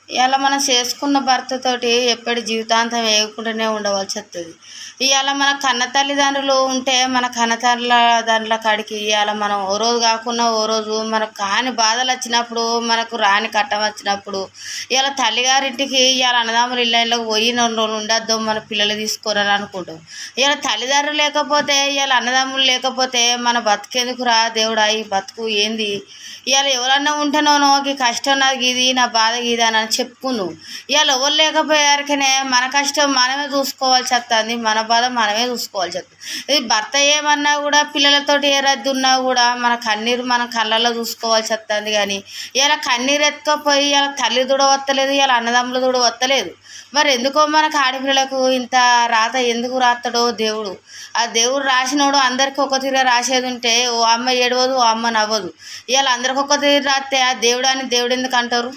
ఇవాళ మనం చేసుకున్న భర్తతోటి ఎప్పటి జీవితాంతం వేయకుండానే ఉండవలసి వస్తుంది. ఇవాళ మన కన్న తల్లిదండ్రులు ఉంటే మన కన్న కాడికి ఇవాళ మనం ఓ రోజు కాకుండా ఓ రోజు మనకు కాని బాధలు వచ్చినప్పుడు, మనకు రాని కట్టం వచ్చినప్పుడు ఇవాళ తల్లిగారింటికి ఇవాళ అన్నదమ్ములు ఇళ్ళకి పోయి 2 రోజులు ఉండొద్దాం మన పిల్లలు తీసుకోరని అనుకుంటాం. ఇవాళ తల్లిదండ్రులు లేకపోతే, ఇవాళ అన్నదమ్ములు లేకపోతే మన బతుకెందుకురా దేవుడా, ఈ బతుకు ఏంది? ఇవాళ ఎవరన్నా ఉంటేనోనో ఈ కష్టం నాకు ఇది, నా బాధ ఇది అని చెప్పుకును. ఇవాళ ఎవరు లేకపోయారికనే మన కష్టం మనమే చూసుకోవాల్సి వస్తుంది, మన బాధ మనమే చూసుకోవాల్సి వస్తుంది. ఇది భర్త ఏమన్నా కూడా పిల్లలతోటి ఏ రద్దు ఉన్నా కూడా మన కన్నీరు మన కళ్ళల్లో చూసుకోవాల్సి వస్తుంది. కానీ ఇలా కన్నీరు ఎత్తుకపోయి ఇలా తల్లి దూడ వత్తలేదు, ఇలా అన్నదమ్ములు దూడ వత్తలేదు. మరి ఎందుకో మనకు ఆడపిల్లలకు ఇంత రాత ఎందుకు రాస్తాడో దేవుడు. ఆ దేవుడు రాసినోడు అందరికి ఒక తీర రాసేది ఉంటే ఓ అమ్మ ఏడవదు, ఓ అమ్మ నవ్వదు. ఇవాళ అందరికి ఒక తీరు రాస్తే ఆ దేవుడు అని దేవుడు ఎందుకు అంటారు?